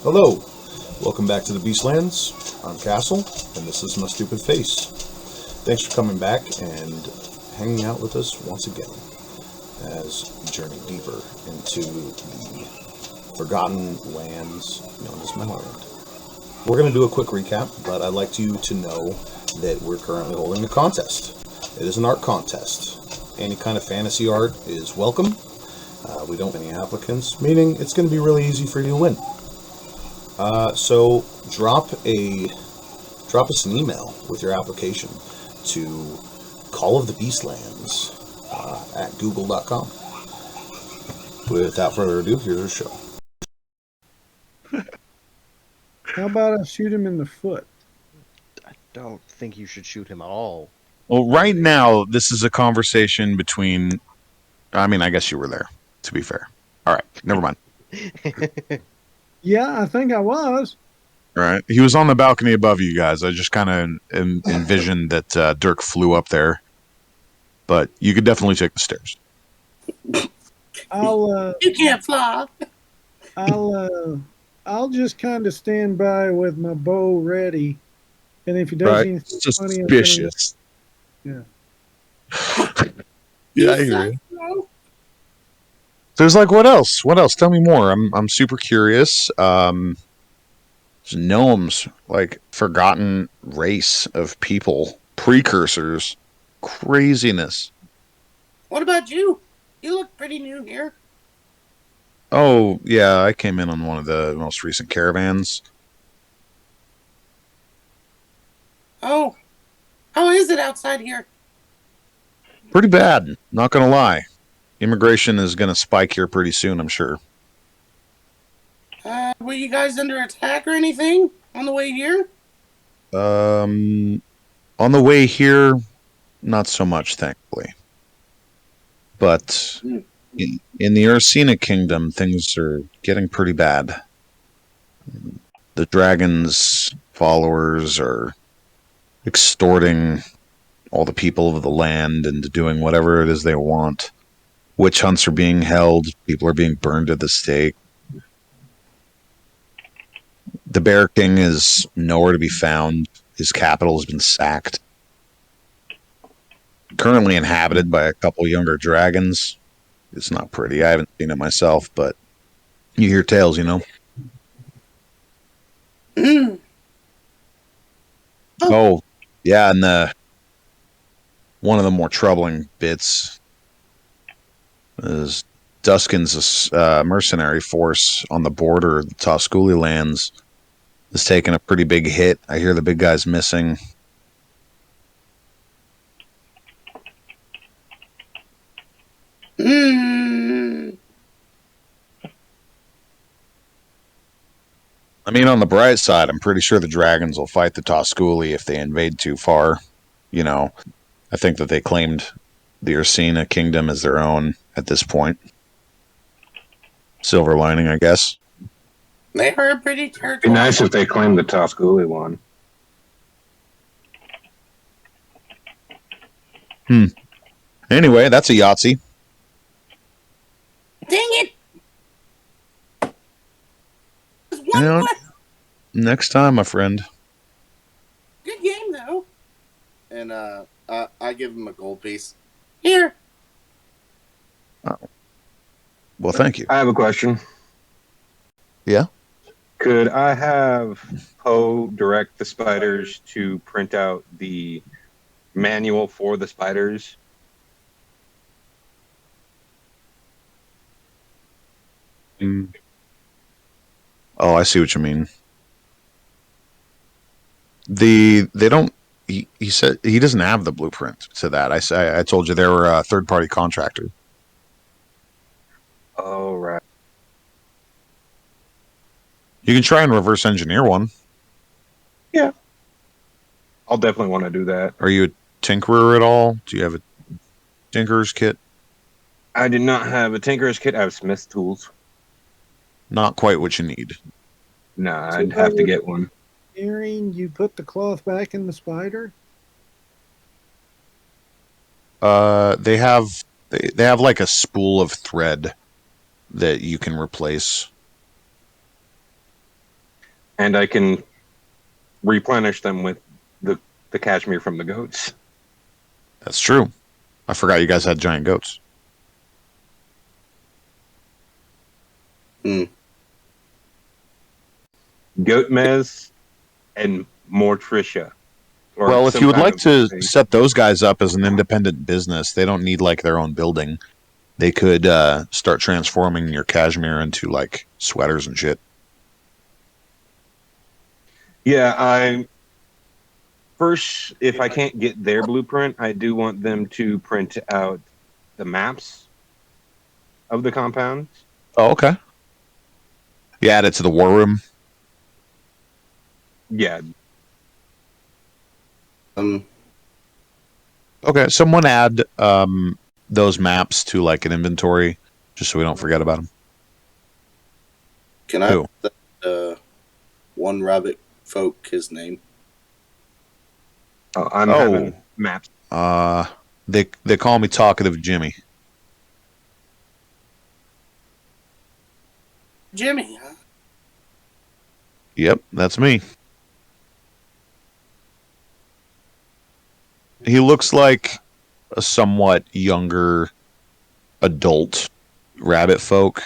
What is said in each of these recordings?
Hello, welcome back to the Beastlands. I'm Castle, and this is my stupid face. Thanks for coming back and hanging out with us once again as we journey deeper into the forgotten lands known as Meadowland. We're going to do a quick recap, but I'd like you to know that we're currently holding a contest. It is an art contest. Any kind of fantasy art is welcome. We don't have any applicants, meaning it's going to be really easy for you to win. So drop us an email with your application to Call of the Beastlands at google.com. Without further ado, here's our show. How about I shoot him in the foot? I don't think you should shoot him at all. Well, right now, this is a conversation between... I mean, I guess you were there, to be fair. All right, never mind. Yeah, I think I was. All right. He was on the balcony above you guys. I just kind of envisioned that Dirk flew up there. But you could definitely take the stairs. You can't fly. I'll just kind of stand by with my bow ready, and if he does anything funny, suspicious. Yeah. Yeah, I hear you. There's like, what else? What else? Tell me more. I'm super curious. Gnomes, like forgotten race of people, precursors, craziness. What about you? You look pretty new here. Oh, yeah, I came in on one of the most recent caravans. Oh, how is it outside here? Pretty bad, not gonna lie. Immigration is gonna spike here pretty soon, I'm sure. Were you guys under attack or anything on the way here? On the way here, not so much, thankfully. But in the Ursina kingdom, things are getting pretty bad. The dragon's followers are extorting all the people of the land into doing whatever it is they want. Witch hunts are being held. People are being burned at the stake. The Bear King is nowhere to be found. His capital has been sacked. Currently inhabited by a couple younger dragons. It's not pretty. I haven't seen it myself, but you hear tales, you know? Oh, yeah, and one of the more troubling bits is Duskin's mercenary force on the border of the Tosculi lands has taken a pretty big hit. I hear the big guy's missing. I mean, on the bright side, I'm pretty sure the dragons will fight the Tosculi if they invade too far. You know, I think that they claimed the Ursina kingdom as their own at this point. Silver lining, I guess. They are pretty territorial. It'd be nice if they claimed the Tosculi one. Anyway, that's a Yahtzee. Dang it! You know, next time, my friend. Good game, though. And I give him a gold piece. Here. Oh. Well, thank you. I have a question. Yeah? Could I have Poe direct the spiders to print out the manual for the spiders? Oh, I see what you mean. They don't. He said he doesn't have the blueprint to that. I told you they were a third party contractor. Oh, right. You can try and reverse engineer one. Yeah. I'll definitely want to do that. Are you a tinkerer at all? Do you have a tinkerer's kit? I do not have a tinkerer's kit. I have smith tools. Not quite what you need. Nah, I'd have to get one. Earring, you put the cloth back in the spider? They have like a spool of thread that you can replace. And I can replenish them with the cashmere from the goats. That's true. I forgot you guys had giant goats. Goat Mez and Mortricia. Or Well, if some you would kind like of to thing. set those guys up as an independent business, they don't need like their own building. They could start transforming your cashmere into like sweaters and shit. Yeah, first, if I can't get their blueprint, I do want them to print out the maps of the compound. Oh, okay. You add it to the war room. Yeah, Okay, someone add those maps to like an inventory, just so we don't forget about them. Can I Who? put one rabbit folk his name? I'm having maps. They call me Talkative Jimmy. Jimmy, huh? Yep, that's me. He looks like a somewhat younger adult rabbit folk.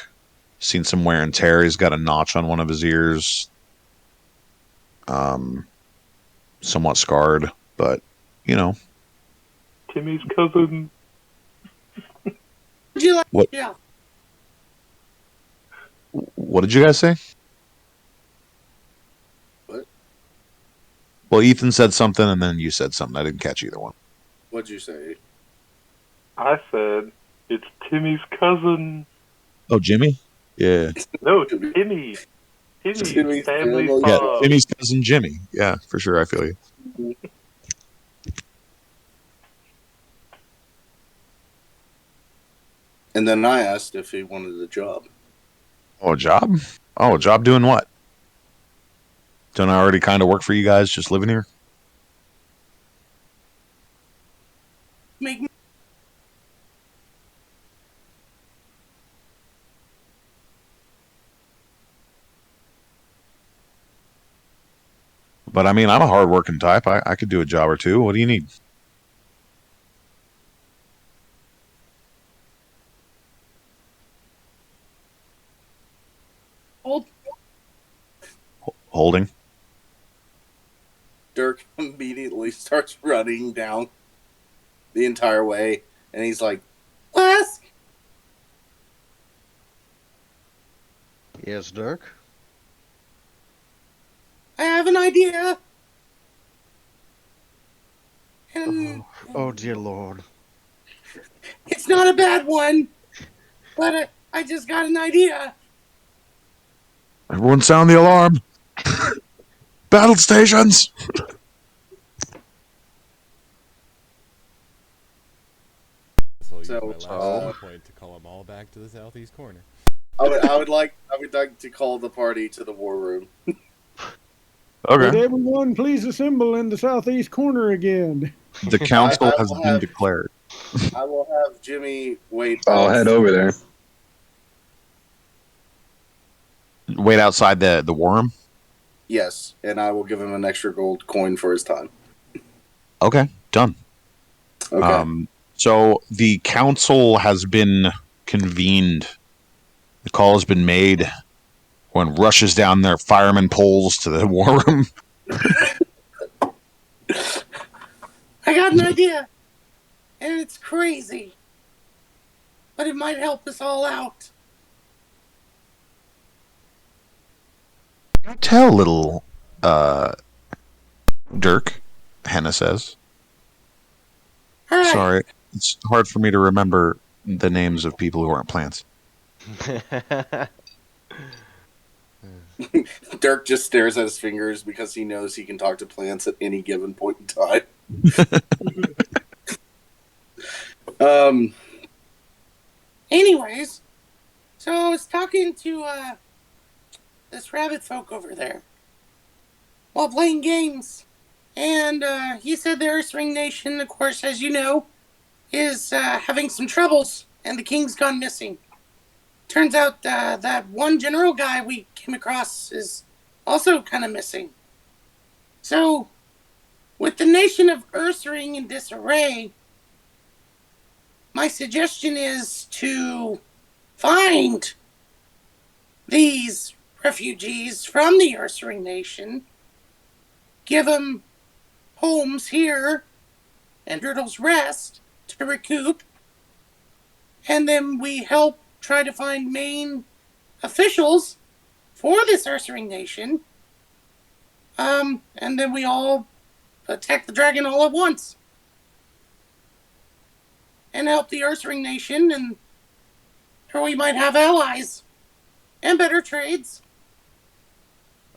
Seen some wear and tear. He's got a notch on one of his ears. Somewhat scarred, but you know. Timmy's cousin. Would you like? What? Yeah. What did you guys say? What? Well, Ethan said something, and then you said something. I didn't catch either one. What'd you say? I said, it's Timmy's cousin. Oh, Jimmy? Yeah. No, Timmy. Timmy's family family. Yeah, farm. Timmy's cousin Jimmy. Yeah, for sure. I feel you. And then I asked if he wanted a job. Oh, a job? Oh, a job doing what? Don't I already kind of work for you guys just living here? Make me. But I mean, I'm a hard-working type. I could do a job or two. What do you need? Hold. Holding. Dirk immediately starts running down the entire way, and he's like, "Ask." Yes, Dirk? I have an idea. And Oh, dear Lord. it's not a bad one, but I just got an idea. Everyone sound the alarm. Battle stations. So I'll use So, my last skill point to call them all back to the southeast corner. I would like to call the party to the war room. Would everyone please assemble in the southeast corner again? The council I has will been have- declared. I will have Jimmy wait. I'll head over there. Wait outside the worm. Yes, and I will give him an extra gold coin for his time. Okay, done. Okay. So the council has been convened. The call has been made. One rushes down their fireman poles to the war room. I got an idea, and it's crazy, but it might help us all out. Tell little Dirk, Hannah says. All right. Sorry, it's hard for me to remember the names of people who aren't plants. Dirk just stares at his fingers because he knows he can talk to plants at any given point in time. Anyways, so I was talking to this rabbit folk over there while playing games, and he said the Earthring Nation, of course, as you know, is having some troubles, and the king's gone missing. Turns out that one general guy we came across is also kind of missing. So, with the nation of Earthring in disarray, my suggestion is to find these refugees from the Ursina Nation, give them homes here and Turtle's Rest to recoup, and then we help try to find main officials for this Ursina Nation, and then we all attack the dragon all at once. And help the Ursina Nation, and or we might have allies and better trades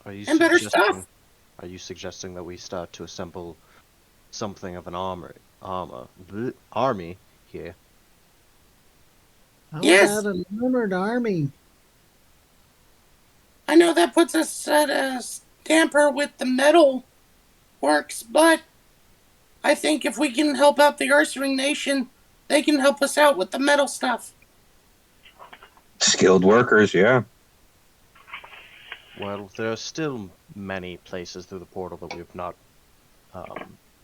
and better stuff. Are you suggesting that we start to assemble something of an army here? How Yes. about an armored army? I know that puts us at a damper with the metal works, but I think if we can help out the Ursina Nation, they can help us out with the metal stuff. Skilled workers, yeah. Well, there are still many places through the portal that we have not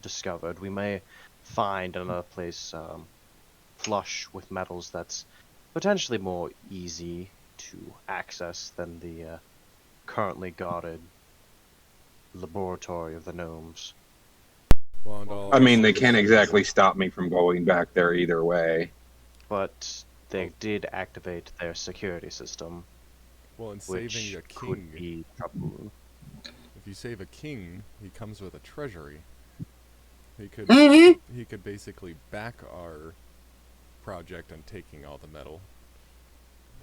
discovered. We may find another place flush with metals that's potentially more easy to access than the currently guarded laboratory of the gnomes. Well, I mean, they can't exactly stop me from going back there either way. But they did activate their security system, well, in which saving a could king, be trouble. if you save a king, he comes with a treasury. He could he could basically back our project on taking all the metal.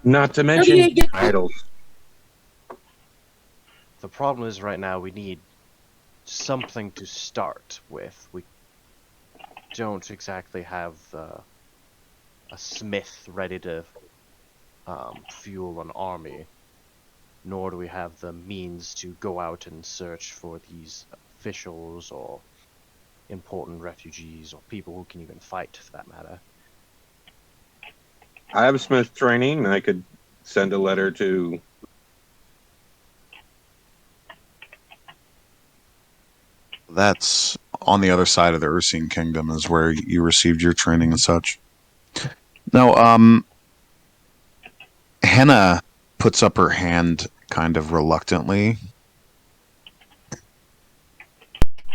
Not to mention titles. The problem is right now we need something to start with. We don't exactly have a smith ready to fuel an army, nor do we have the means to go out and search for these officials or important refugees or people who can even fight, for that matter. I have smith training, and I could send a letter to... That's on the other side of the Ursine Kingdom is where you received your training and such. No, Henna puts up her hand kind of reluctantly.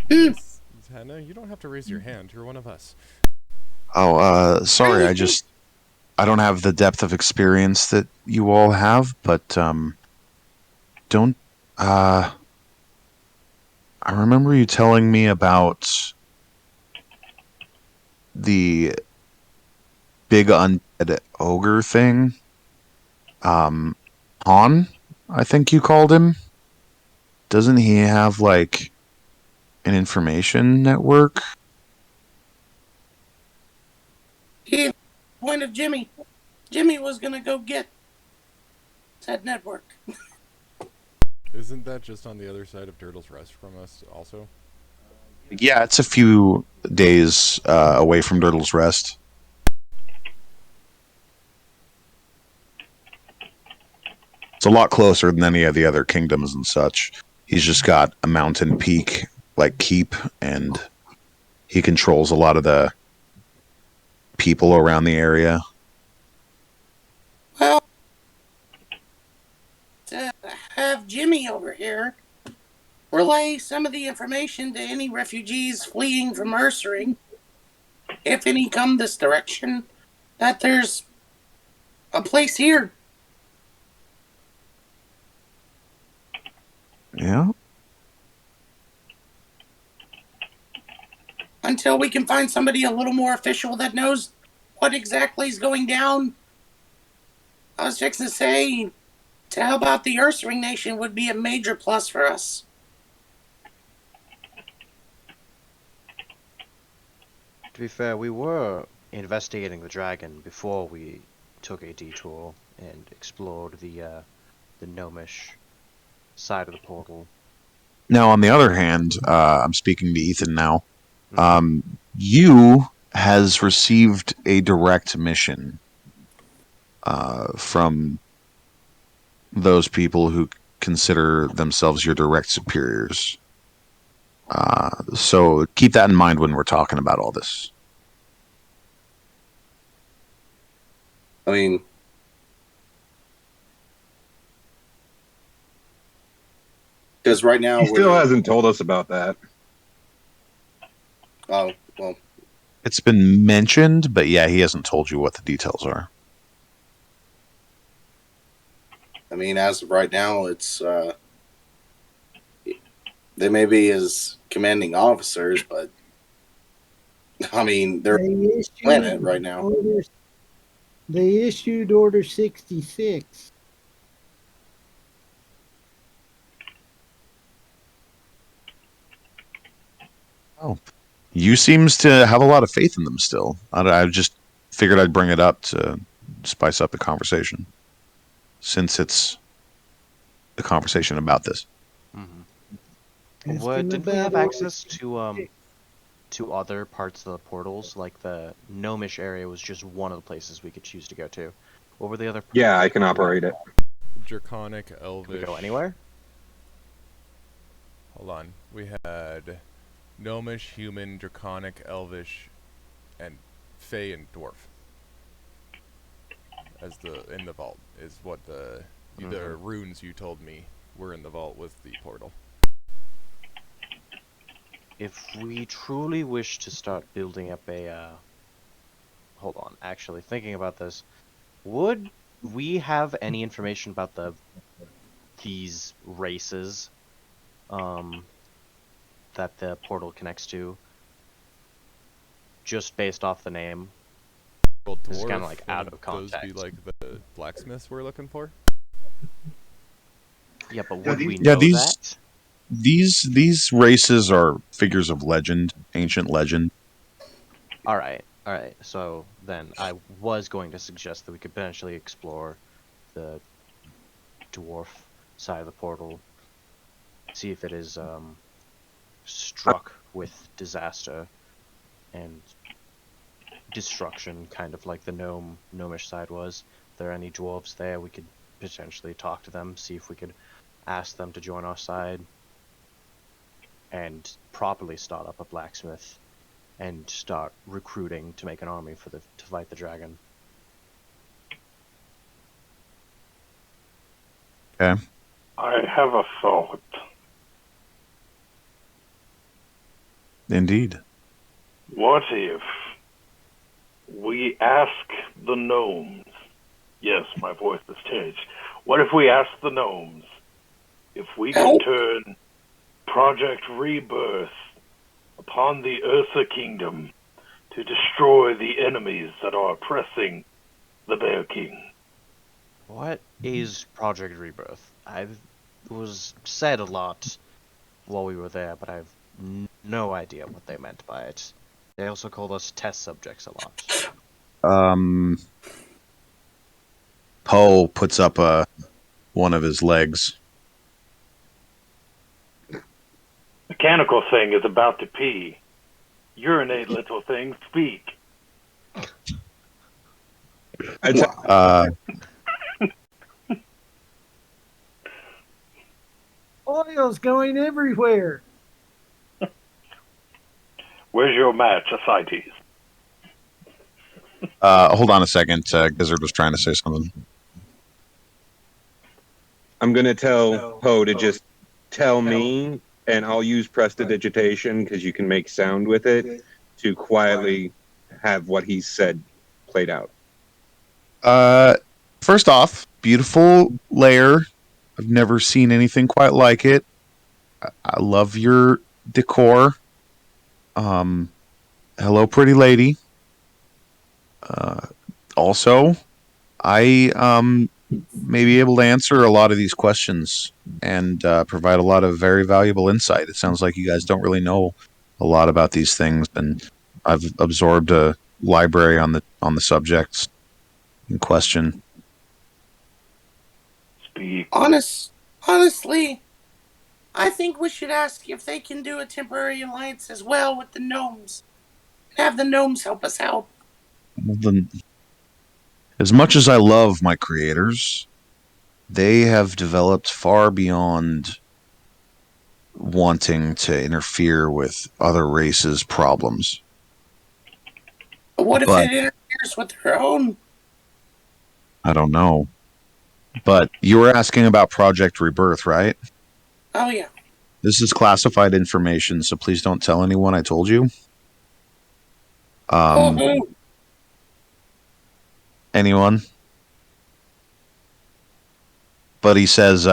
Hannah, you don't have to raise your hand. You're one of us. Oh, sorry, I don't have the depth of experience that you all have, but, don't, I remember you telling me about the big undead ogre thing. Han, I think you called him. Doesn't he have, like, an information network? He point of Jimmy. Jimmy was gonna go get that network. Isn't that just on the other side of Turtle's Rest from us also? Yeah, it's a few days away from Turtle's Rest. It's a lot closer than any of the other kingdoms and such. He's just got a mountain peak, like keep, and he controls a lot of the people around the area. Well, to have Jimmy over here relay some of the information to any refugees fleeing from Ursina, if any come this direction, that there's a place here. Yeah. Until we can find somebody a little more official that knows what exactly is going down. I was fixing to say, to help out the Ursina Nation would be a major plus for us. To be fair, we were investigating the dragon before we took a detour and explored the gnomish side of the portal. Now, on the other hand, I'm speaking to Ethan now. You has received a direct mission from those people who consider themselves your direct superiors. So keep that in mind when we're talking about all this. I mean, because right now He still hasn't told us about that. Oh, well. It's been mentioned, but yeah, he hasn't told you what the details are. I mean, as of right now, it's they may be his commanding officers, but I mean, they're planet right now. They issued Order 66. Oh, you seems to have a lot of faith in them still. I just figured I'd bring it up to spice up the conversation, since it's the conversation about this. Didn't we have access to other parts of the portals? Like the gnomish area was just one of the places we could choose to go to. What were the other? Yeah, I can operate it. Draconic, Elvish. Can we go anywhere? Hold on. We had Gnomish, Human, Draconic, Elvish, and Fey and Dwarf. As in the vault is what the runes you told me were in the vault with the portal. If we truly wish to start building up a hold on, actually thinking about this, would we have any information about these races that the portal connects to, just based off the name? Well, this is kind of like out of context. Those be like the blacksmiths we're looking for? Yeah, but would we know that? These races are figures of legend, ancient legend. All right. So then I was going to suggest that we could potentially explore the dwarf side of the portal, see if it is struck with disaster and destruction, kind of like the gnomish side was. If there are any dwarves there, we could potentially talk to them, see if we could ask them to join our side and properly start up a blacksmith and start recruiting to make an army to fight the dragon. Okay. I have a thought. Indeed. What if we ask the gnomes? Yes, my voice has changed. What if we ask the gnomes if we can turn Project Rebirth upon the Ursa Kingdom to destroy the enemies that are oppressing the Bear King? What is Project Rebirth? It was said a lot while we were there, but I have no idea what they meant by it. They also called us test subjects a lot. Poe puts up one of his legs. Mechanical thing is about to pee. Urinate, little thing, speak. Oil's going everywhere. Where's your match, Ascites? Hold on a second. Gizzard was trying to say something. I'm going to tell Poe to just tell me, and I'll use prestidigitation because you can make sound with it to quietly have what he said played out. First off, beautiful lair. I've never seen anything quite like it. I love your decor. Hello, pretty lady. Also, I may be able to answer a lot of these questions and provide a lot of very valuable insight. It sounds like you guys don't really know a lot about these things, and I've absorbed a library on the subjects in question. Speak. Honestly, I think we should ask if they can do a temporary alliance as well with the gnomes. Have the gnomes help us out. Well, then, as much as I love my creators, they have developed far beyond wanting to interfere with other races' problems. But what if But it interferes with their own? I don't know. But you were asking about Project Rebirth, right? Oh, yeah. This is classified information, so please don't tell anyone I told you. Anyone? But he says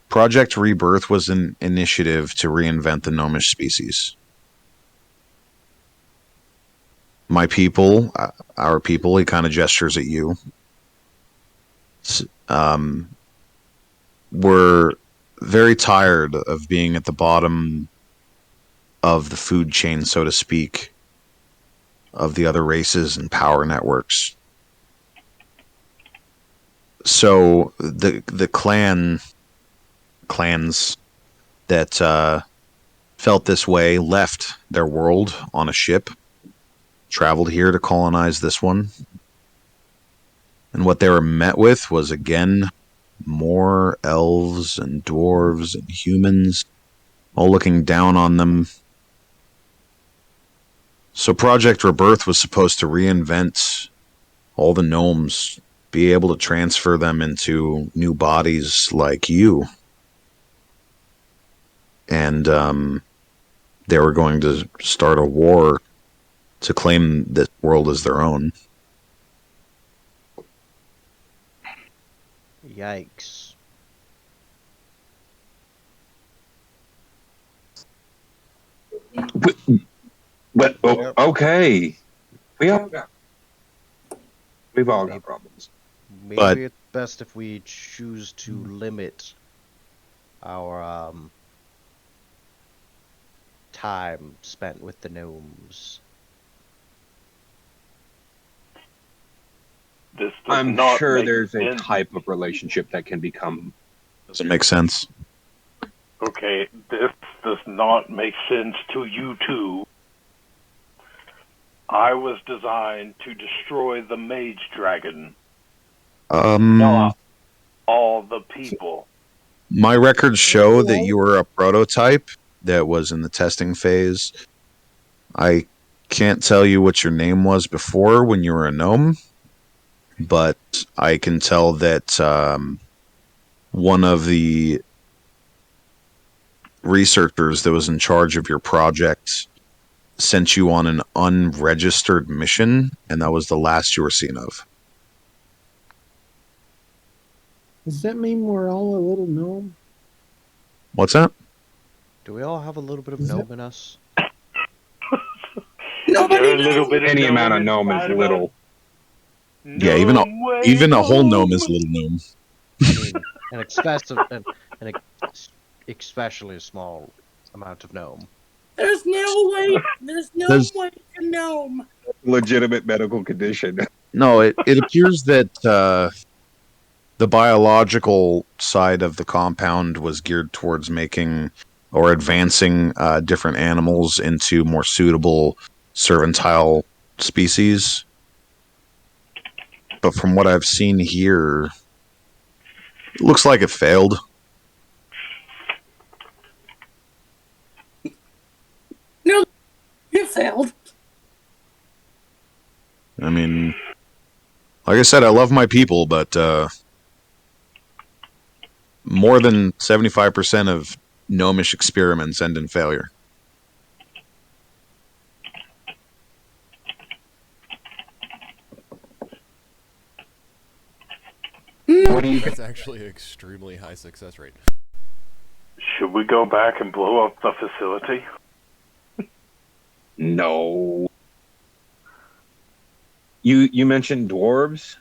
Project Rebirth was an initiative to reinvent the gnomish species. My people, our people, he kind of gestures at you, were very tired of being at the bottom of the food chain, so to speak, of the other races and power networks. So the clans that felt this way left their world on a ship, traveled here to colonize this one, and what they were met with was again more elves and dwarves and humans, all looking down on them. So Project Rebirth was supposed to reinvent all the gnomes, be able to transfer them into new bodies like you. And they were going to start a war to claim this world as their own. Yikes. But okay, we've all got problems. Maybe it's best if we choose to limit our time spent with the gnomes. I'm sure there's a type of relationship that can become. Does it make sense? Okay, this does not make sense to you two. I was designed to destroy the mage dragon. Not all the people. My records show that you were a prototype that was in the testing phase. I can't tell you what your name was before when you were a gnome, but I can tell that one of the researchers that was in charge of your project sent you on an unregistered mission, and that was the last you were seen of. Does that mean we're all a little gnome? What's that? Do we all have a little bit of gnome in us? Nobody a little bit of Any gnome amount of gnome is little. Yeah, even a whole gnome is a little gnome. I mean, an especially a small amount of gnome. There's no way. There's no way to gnome. Legitimate medical condition. No, it appears that the biological side of the compound was geared towards making or advancing different animals into more suitable servitile species. But from what I've seen here, it looks like it failed. No, it failed. I mean, like I said, I love my people, but more than 75% of gnomish experiments end in failure. That's actually an extremely high success rate. Should we go back and blow up the facility? No. You mentioned dwarves.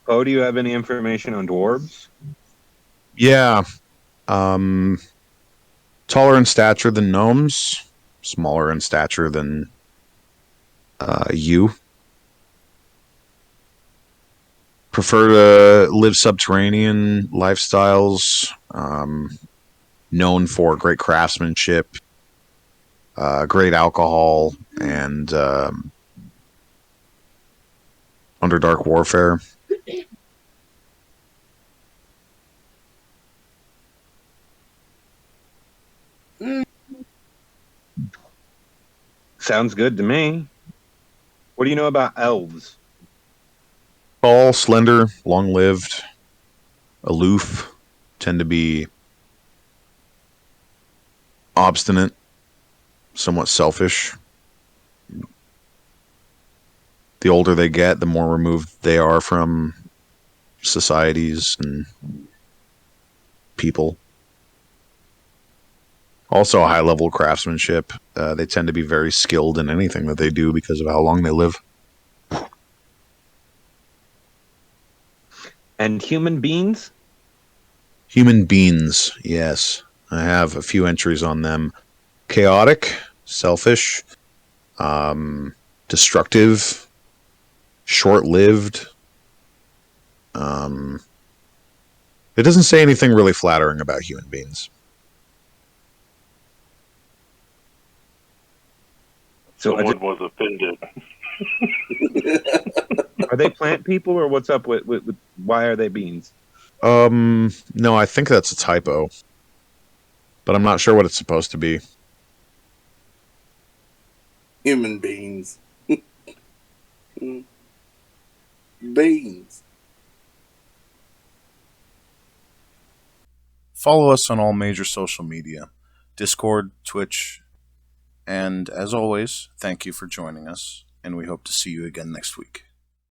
Oh, do you have any information on dwarves? Yeah. Taller in stature than gnomes. Smaller in stature than you. Prefer to live subterranean lifestyles. Known for great craftsmanship, great alcohol, and Underdark warfare. Sounds good to me. What do you know about elves? Tall, slender, long-lived, aloof, tend to be obstinate, somewhat selfish. The older they get, the more removed they are from societies and people. Also, high level craftsmanship. They tend to be very skilled in anything that they do because of how long they live. And human beings? Human beings, yes. I have a few entries on them. Chaotic, selfish, destructive, short lived. It doesn't say anything really flattering about human beings. So Someone was offended. are they plant people, or what's up with why are they beans? No, I think that's a typo. But I'm not sure what it's supposed to be. Human beings. Beans. Follow us on all major social media, Discord, Twitch, and as always, thank you for joining us, and we hope to see you again next week.